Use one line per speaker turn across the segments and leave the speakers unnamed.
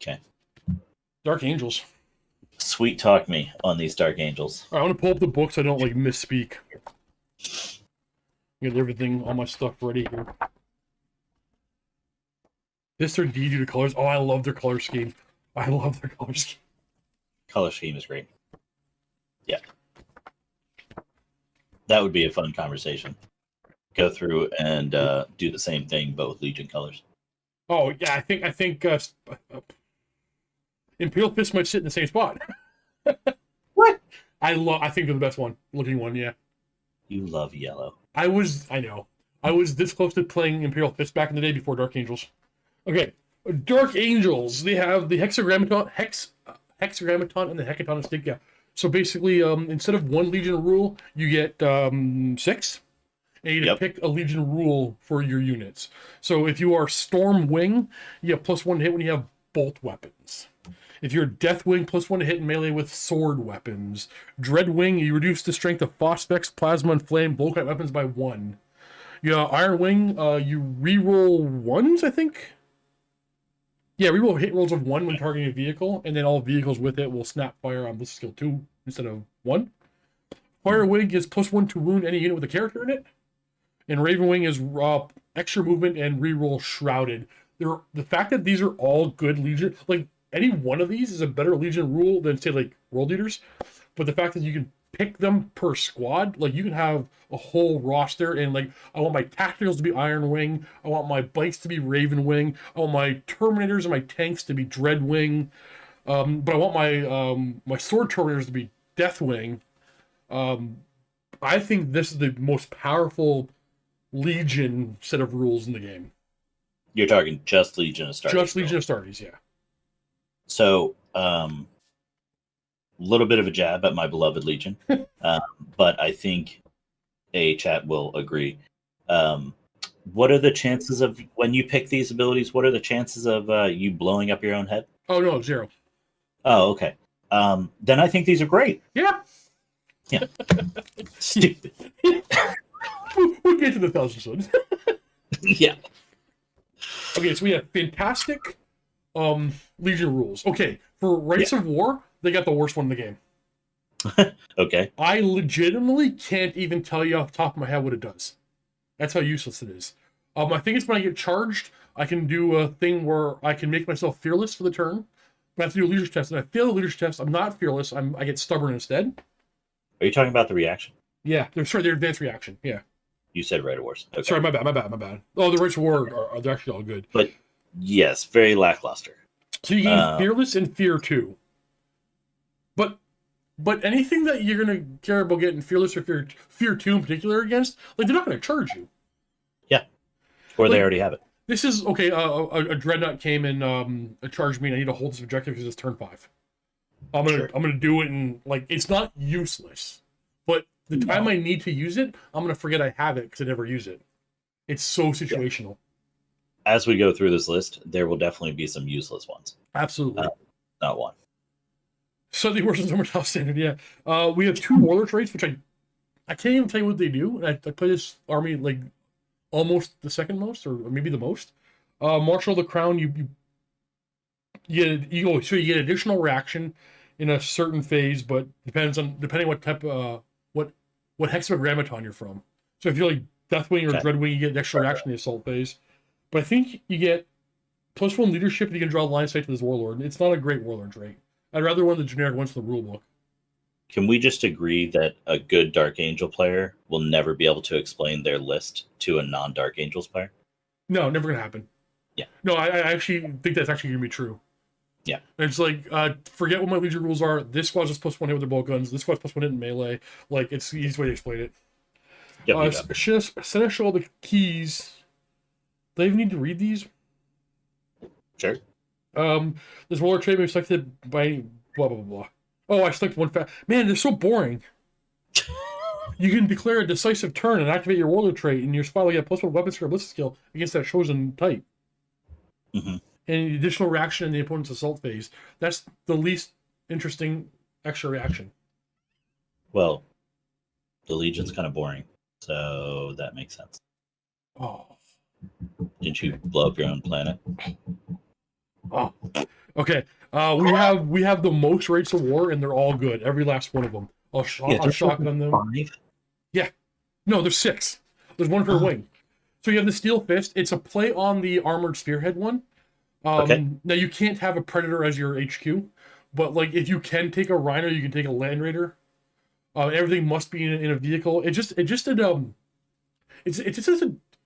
Okay.
Dark Angels.
Sweet talk me on these Dark Angels.
All right, I want to pull up the book so I don't like misspeak. Get everything, all my stuff ready here. This their D due to colors. Oh, I love their color scheme. I love their color scheme.
Color scheme is great. Yeah. That would be a fun conversation. Go through and do the same thing, but with Legion colors.
Oh yeah, I think Imperial Fist might sit in the same spot.
What?
I think they're the best looking one. Yeah.
You love yellow.
I know. I was this close to playing Imperial Fist back in the day before Dark Angels. Okay, Dark Angels. They have the hexagrammaton and the hecaton stick. Yeah. So basically, instead of one Legion rule, you get 6. And you pick a Legion rule for your units. So if you are Storm Wing, you have +1 hit when you have bolt weapons. If you're Death Wing, +1 to hit in melee with sword weapons. Dread Wing, you reduce the strength of Phosphex, Plasma, and Flame Volkite weapons by 1. Yeah, Iron Wing, you reroll 1s, I think? Yeah, reroll hit rolls of 1 when targeting a vehicle, and then all vehicles with it will snap fire on this skill 2 instead of 1. Fire Wing gives +1 to wound any unit with a character in it. And Raven Wing is extra movement and reroll Shrouded. The fact that these are all good Legion, like any one of these is a better Legion rule than say like World Leaders, but the fact that you can pick them per squad, like you can have a whole roster and like I want my Tacticals to be Iron Wing, I want my Bikes to be Raven Wing, I want my Terminators and my tanks to be Dread Wing, but I want my Sword Terminators to be Death Wing. I think this is the most powerful Legion set of rules in the game.
You're talking just Legion of Astartes.
Just Legion of Astartes, yeah.
So, little bit of a jab at my beloved Legion, but I think a chat will agree. What are the chances of, when you pick these abilities, what are the chances of you blowing up your own head?
Oh, no, 0.
Oh, okay. Then I think these are great.
Yeah.
Yeah. Stupid.
We'll get to the 1,000 Suns.
Yeah.
Okay, so we have fantastic Legion rules. Okay, for Rights of War, they got the worst one in the game.
Okay.
I legitimately can't even tell you off the top of my head what it does. That's how useless it is. I think it's when I get charged, I can do a thing where I can make myself fearless for the turn. But I have to do a leadership test, and I fail the leadership test. I'm not fearless. I get stubborn instead.
Are you talking about the reaction?
Yeah, their advanced reaction. Yeah.
You said Right of Wars. Okay.
Sorry, my bad. Oh, the Rights of War are they're actually all good.
But yes, very lackluster.
So you gain Fearless and Fear 2. But anything that you're gonna care about getting Fearless or Fear 2 in particular against, like they're not gonna charge you.
Yeah. Or
like,
they already have it.
This is okay, a Dreadnought came and charged me and I need to hold this objective because it's turn 5. I'm gonna do it and like it's not useless. But the time I need to use it, I'm going to forget I have it because I never use it. It's so situational.
Yeah. As we go through this list, there will definitely be some useless ones.
Absolutely.
Not one.
Slightly worse than Summertown Standard, yeah. We have 2 Warlord traits, which I can't even tell you what they do. And I play this army like almost the second most, or maybe the most. Marshal of the Crown, you get additional reaction in a certain phase, but depending what type what hexagrammaton you're from. So if you're like Deathwing or Dreadwing, you get an extra reaction in the assault phase. But I think you get +1 leadership and you can draw line sight to this warlord. It's not a great warlord trait. I'd rather one of the generic ones from the rulebook.
Can we just agree that a good Dark Angel player will never be able to explain their list to a non-Dark Angels player?
No, never gonna happen.
Yeah.
No, I actually think that's actually gonna be true.
Yeah.
It's like, forget what my Legion rules are. This squad's just +1 hit with their bolt guns. This squad's +1 hit in melee. Like, it's the easiest way to explain it. Seneschal the Keys. Do I even need to read these?
Sure.
This warlord trait may be selected by blah, blah, blah, blah. Oh, I selected one Man, they're so boring. You can declare a decisive turn and activate your warlord trait, and your squad will get +1 weapon skill, ballistic skill against that chosen type.
Mm-hmm.
And additional reaction in the opponent's assault phase. That's the least interesting extra reaction.
Well, the Legion's kind of boring, so that makes sense.
Oh.
Didn't you blow up your own planet?
Oh. Okay. We have the most rates of war, and they're all good. Every last one of them.
Yeah,
I'll
there's
shotgun them.
5.
Yeah. No, there's 6. There's one per
Oh,
wing. So you have the Steel Fist. It's a play on the Armored Spearhead one.
okay.
Now you can't have a Predator as your HQ, but like if you can take a Rhino, you can take a Land Raider. Everything must be in a vehicle. It's just a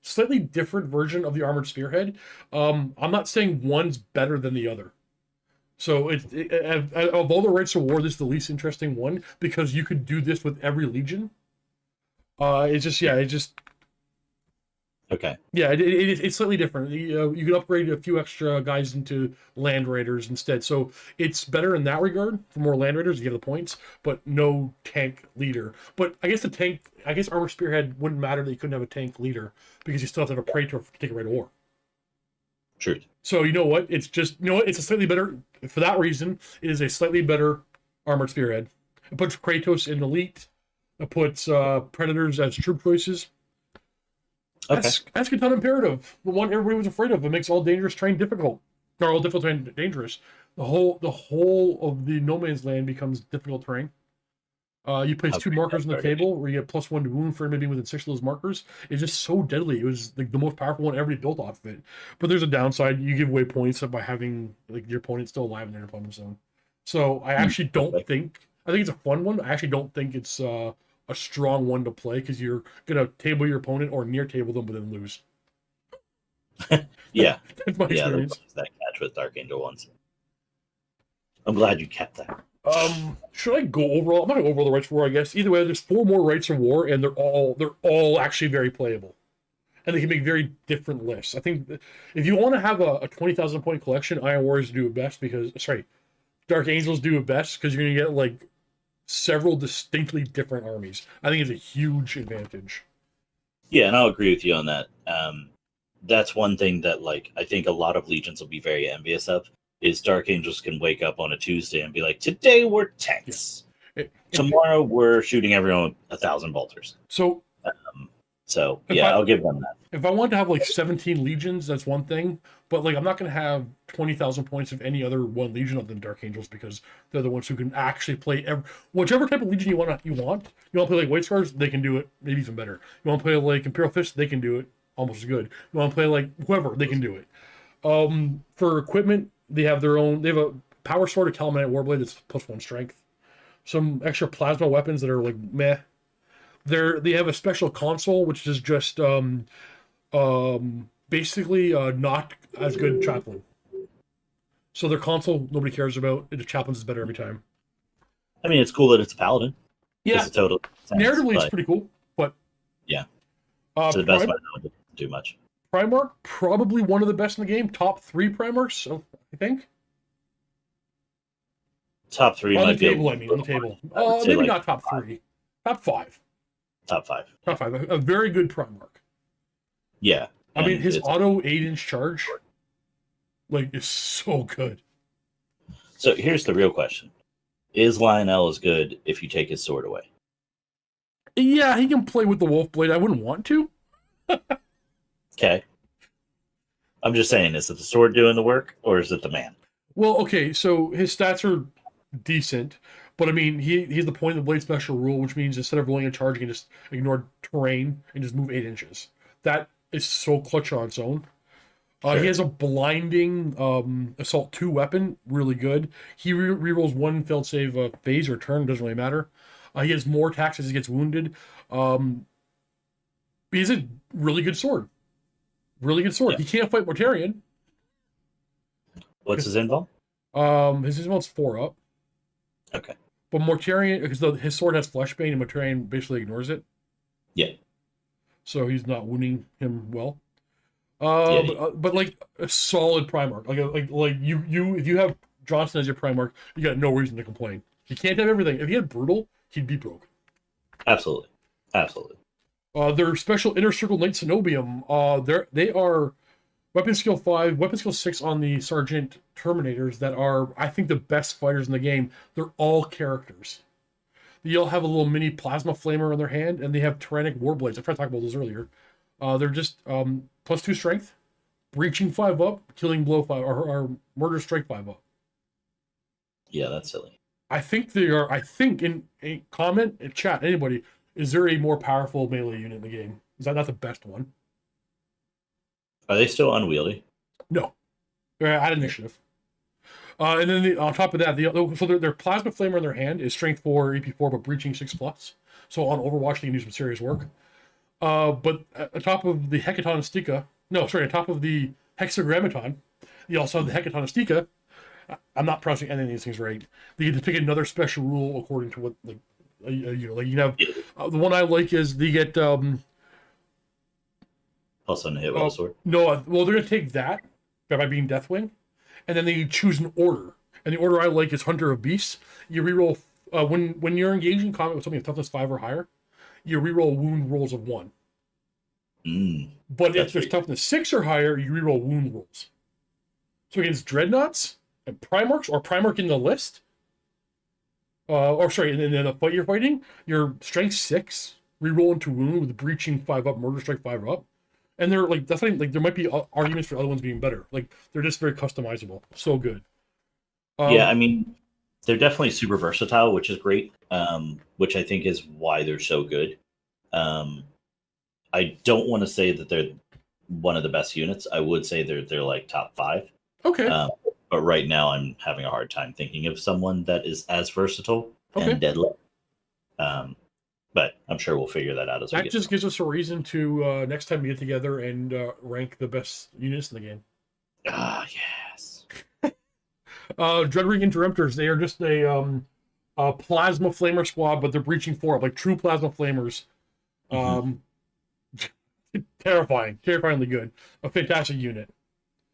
slightly different version of the Armored Spearhead. I'm not saying one's better than the other. So of all the rights of war, this is the least interesting one because you could do this with every legion.
Okay.
Yeah, it's slightly different. You can upgrade a few extra guys into Land Raiders instead. So it's better in that regard for more Land Raiders to get the points, but no tank leader. But I guess Armor Spearhead wouldn't matter that you couldn't have a tank leader because you still have to have a Praetor to take a right of war.
Truth.
So you know what? It's a slightly better, for that reason, it is a slightly better Armored Spearhead. It puts Kratos in Elite. It puts Predators as troop choices.
Okay.
That's Catan Imperative, the one everybody was afraid of. It makes all dangerous terrain difficult, or all difficult terrain dangerous. The whole of the no man's land becomes difficult terrain. You place 2 markers on the table where you get +1 to wound for anybody within 6 of those markers. It's just so deadly. It was like the most powerful one everybody built off of it. But there's a downside. You give away points by having like your opponent still alive in their opponent's zone. So I actually don't think. I think it's a fun one. I actually don't think it's a strong one to play because you're gonna table your opponent or near table them, but then lose.
Yeah.
That's my experience.
That catch with Dark Angel ones. I'm glad you kept that.
Should I go overall? I'm not gonna go over the rights of war, I guess. Either way, there's 4 more rights of war, and they're all actually very playable, and they can make very different lists. I think if you want to have a 20,000 point collection, Iron Warriors do it best because Dark Angels do it best because you're gonna get like several distinctly different armies. I think it's a huge advantage.
Yeah, and I'll agree with you on that. That's one thing that like I think a lot of legions will be very envious of is Dark Angels can wake up on a Tuesday and be like, today we're tanks.
Yeah.
Tomorrow we're shooting everyone with 1,000 bolters.
So
I'll give them that.
If I want to have like 17 legions, that's one thing. But like I'm not going to have 20,000 points of any other one legion other than Dark Angels because they're the ones who can actually play whichever type of legion you want. You want to play like White Scars, they can do it maybe even better. You want to play like Imperial Fist, they can do it almost as good. You want to play like whoever, they can do it. For equipment, they have a power sword, a Calamite Warblade that's +1 strength. Some extra plasma weapons that are like meh. They have a special console which is just basically not as good chaplain. So their console nobody cares about. The chaplain's is better every time.
I mean, it's cool that it's a paladin.
Yeah,
it's totally
narratively it's pretty cool, but
yeah, to the best of my knowledge, it doesn't do much.
Primarch, probably one of the best in the game. Top 3 Primarchs, I think.
Top 3
on
might
the table.
be
on the table. Maybe like not top 3. Top 5.
Top 5.
Top 5. A very good Primarch.
Yeah.
I mean, his auto 8-inch charge, like, is so good.
So here's the real question: is Lionel as good if you take his sword away?
Yeah, he can play with the Wolf Blade. I wouldn't want to.
Okay. I'm just saying, is it the sword doing the work, or is it the man?
Well, okay, so his stats are decent, but I mean, he's the point of the Blade Special rule, which means instead of rolling a charge, you can just ignore terrain and just move 8 inches. That is so clutch on its own. Sure. He has a blinding Assault 2 weapon, really good. He rerolls 1 failed save phase or turn, doesn't really matter. He has more attacks as he gets wounded. He's a really good sword. Really good sword. Yeah. He can't fight Mortarion.
What's his invul?
His invul's 4 up.
Okay.
But Mortarion, because his sword has Fleshbane, and Mortarion basically ignores it.
Yeah.
So he's not wounding him well. But like a solid Primarch. Like you if you have Johnson as your Primarch, you got no reason to complain. He can't have everything. If he had Brutal, he'd be broke.
Absolutely.
Their special Inner Circle Knight Cenobium. They are weapon skill 5, weapon skill 6 on the Sergeant Terminators that are, I think, the best fighters in the game. They're all characters. They all have a little mini plasma flamer in their hand, and they have Tyrannic Warblades. I tried to talk about those earlier. They're just +2 strength, breaching 5 up, killing blow 5, or murder strike 5 up.
Yeah, that's silly.
I think they are. I think in a comment in chat, anybody, is there a more powerful melee unit in the game? Is that not the best one?
Are they still unwieldy?
No, they're at initiative. And then on top of that, their plasma flamer in their hand is strength 4, AP 4, but breaching 6+. So on Overwatch, they can do some serious work. But on top of the Hecatonistica, no, sorry, on top of the Hexagrammaton, you also have the Hecatonistica. I'm not pronouncing any of these things right. They get to pick another special rule according to what, like, like you have. The one I like is they get
Also, hit with a sword.
No, well, they're gonna take that by being Deathwing, and then they choose an order. And the order I like is Hunter of Beasts. You reroll when you're engaging combat with something of toughness 5 or higher. You reroll wound rolls of 1. But if there's toughness 6 or higher, you reroll wound rolls. So against Dreadnoughts and Primarchs, or Primarch in the list, or sorry, in the fight you're fighting, your strength 6, reroll into wound with breaching 5 up, murder strike 5 up. And they're like, that's like there might be arguments for other ones being better. Like, they're just very customizable. So good.
Yeah, I mean, they're definitely super versatile, which is great. Which I think is why they're so good. I don't want to say that they're one of the best units. I would say they're like top 5.
Okay.
But right now, I'm having a hard time thinking of someone that is as versatile and deadly. But I'm sure we'll figure that out as we get.
That just gives us a reason to next time we get together and rank the best units in the game.
Ah, yes.
Dreadwing Interrupters. They are just a plasma flamer squad, but they're breaching 4 up, like true plasma flamers. Terrifyingly good. A fantastic unit.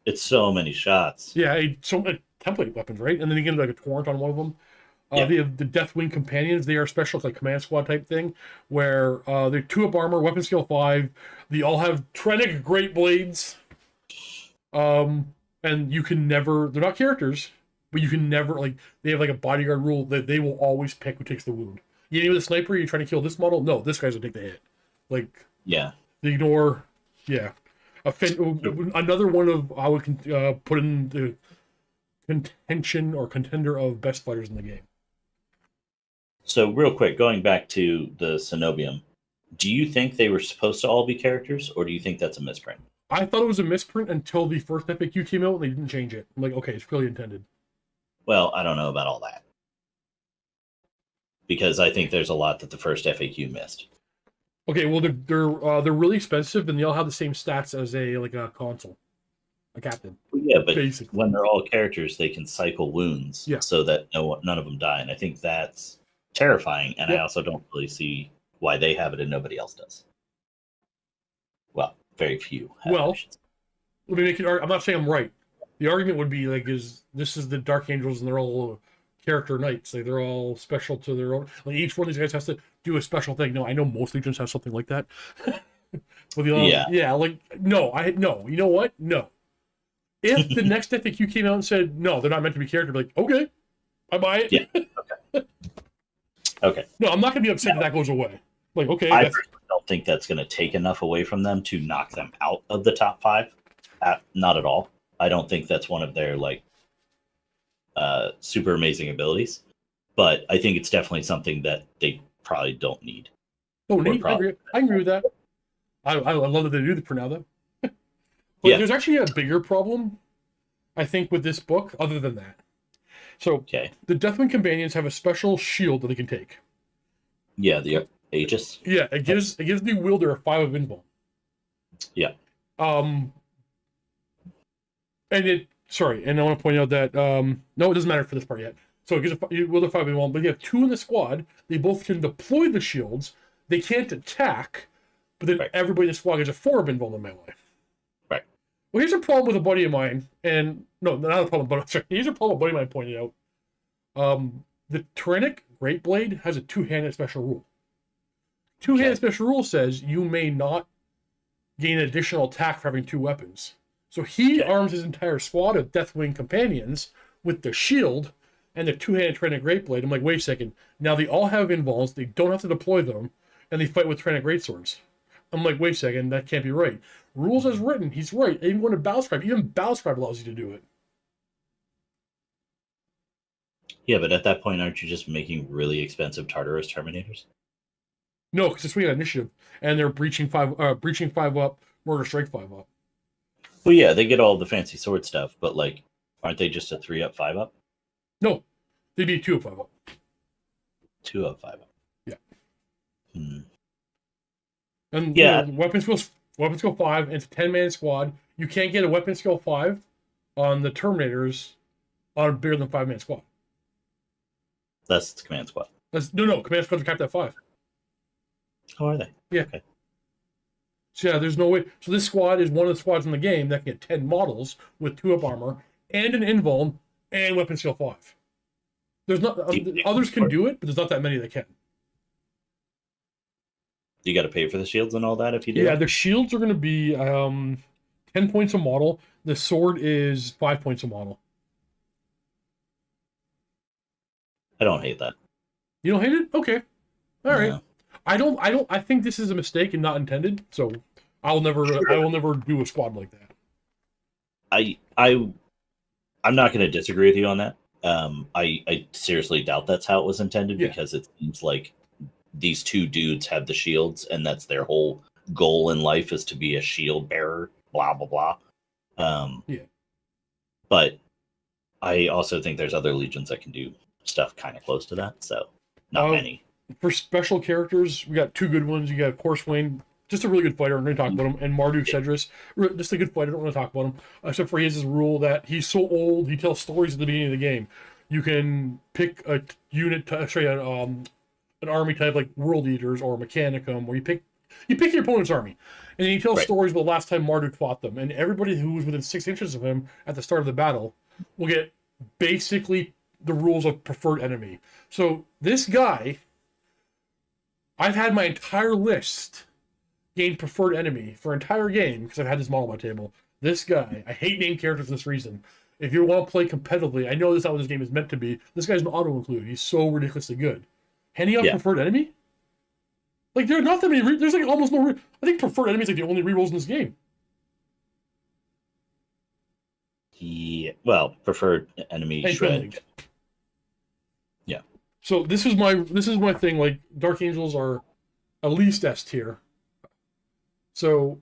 It's so many shots.
Yeah, template weapons, right? And then you get like a torrent on one of them. They have the Deathwing Companions. They are special, like command squad type thing, where they're 2 up armor, weapon skill 5. They all have Trenic Great Blades. And you can never, they're not characters, but you can never, like, they have like a bodyguard rule that they will always pick who takes the wound. You know, with a sniper, you're trying to kill this model? No, this guy's gonna take the hit. Like,
yeah.
They ignore, yeah. Another one of, I would put in the contention or contender of best fighters in the game.
So real quick, going back to the Cenobium, do you think they were supposed to all be characters, or do you think that's a misprint?
I thought it was a misprint until the first FAQ came out and they didn't change it. I'm like, okay, it's clearly intended.
Well, I don't know about all that. Because I think there's a lot that the first FAQ missed.
Okay, well, they're really expensive, and they all have the same stats as a console, a captain.
Yeah, but basically, when they're all characters, they can cycle wounds, so that none of them die, and I think that's terrifying. And I also don't really see why they have it and nobody else does. Well, very few.
Let me make it. I'm not saying I'm right. The argument would be like, this is the Dark Angels, and they're all character knights. Like, they're all special to their own. Like, each one of these guys has to do a special thing. No, I know most legions have something like that. But like no. You know what? No. If the next FAQ came out and said no, they're not meant to be character, like, okay, I buy it.
Yeah. Okay.
No, I'm not gonna be upset if that goes away. Like, okay.
I don't think that's going to take enough away from them to knock them out of the top 5. Not at all. I don't think that's one of their super amazing abilities, but I think it's definitely something that they probably don't need.
Oh, neat. I agree with that. I love that they do it for now, though. But there's actually a bigger problem, I think, with this book, other than that. So, the Deathwing Companions have a special shield that they can take.
Yeah, the Aegis.
Yeah, it gives the wielder a 5 of invuln.
Yeah.
And I want to point out that no, it doesn't matter for this part yet. So it gives a wielder 5 of invuln, but you have 2 in the squad. They both can deploy the shields. They can't attack, but then everybody in the squad gets a 4 of invuln in melee.
Right.
Well, here's a problem with a buddy of mine, and no, not a problem, but sorry, here's a problem a buddy of mine pointed out. The Trenic Great Blade has a 2-handed special rule. 2-handed special rule says you may not gain additional attack for having 2 weapons. So he arms his entire squad of Deathwing Companions with the shield and the 2-handed Trenic Great Blade. I'm like, wait a second. Now they all have invulns. They don't have to deploy them, and they fight with Trenic Greatswords. I'm like, wait a second. That can't be right. Rules as written. He's right. Even going to Battlescribe. Even Battlescribe allows you to do it.
Yeah, but at that point, aren't you just making really expensive Tartarus Terminators?
No, because it's we got initiative, and they're breaching 5 up, murder strike 5 up.
Well, yeah, they get all the fancy sword stuff, but like, aren't they just a 3-up, 5-up?
No, they'd be 2 up, 5 up.
2-up, 5-up.
Yeah.
Hmm.
And
Yeah,
weapon skill 5, and it's a 10-man squad. You can't get a weapon skill 5 on the Terminators on a bigger than 5-man squad.
that's the command squad.
No, command squads are capped at 5.
How are they?
Yeah.
Okay.
So yeah, there's no way. So this squad is one of the squads in the game that can get 10 models with 2-up armor and an invuln and weapon skill 5. There's not others can do it, but there's not that many that can.
You got to pay for the shields and all that if you do.
Yeah,
it?
the shields are going to be 10 points a model. The sword is 5 points a model.
I don't hate that.
You don't hate it? Okay. All right.
No.
I think this is a mistake and not intended. So I will never do a squad like that.
I'm not going to disagree with you on that. I seriously doubt that's how it was intended because it seems like these two dudes have the shields and that's their whole goal in life is to be a shield bearer, blah, blah, blah. But I also think there's other legions that can do stuff kind of close to that. So not many. For
special characters, we got 2 good ones. You got Horus, just a really good fighter. I'm going to talk about him. And Marduk Cedrus, just a good fighter. I don't want to talk about him. Except for he has this rule that he's so old, he tells stories at the beginning of the game. You can pick a unit, an army type like World Eaters or Mechanicum, where you pick your opponent's army. And then he tells stories about the last time Marduk fought them. And everybody who was within 6 inches of him at the start of the battle will get basically the rules of preferred enemy. So this guy, I've had my entire list gain preferred enemy for entire game because I've had this model on my table. This guy, I hate named characters for this reason. If you want to play competitively, I know this is not what this game is meant to be. This guy's an auto-include. He's so ridiculously good. Handing out preferred enemy? Like, there are not that many. There's like almost no. I think preferred enemy is like the only rerolls in this game.
Yeah, well, preferred enemy shred. Yeah.
So this is my thing. Like, Dark Angels are at least S tier. So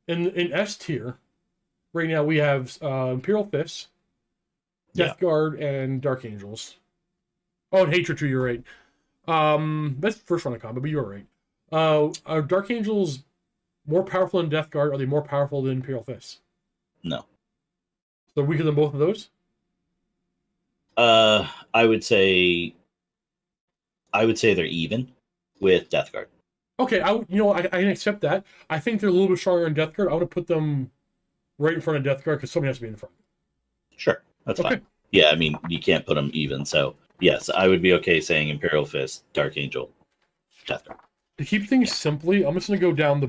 in S tier, right now we have Imperial Fists, Death Guard, and Dark Angels. Oh, and Hatred too. You're right. That's the first round of combat, but you're right. Are Dark Angels more powerful than Death Guard? Are they more powerful than Imperial Fists?
No.
So weaker than both of those?
I would say they're even with Death Guard.
Okay, I can accept that. I think they're a little bit stronger in Death Guard. I want to put them right in front of Death Guard because somebody has to be in front.
Sure, that's fine. Yeah, I mean, you can't put them even. So, yes, I would be okay saying Imperial Fist, Dark Angel, Death Guard.
To keep things simply, I'm just going to go down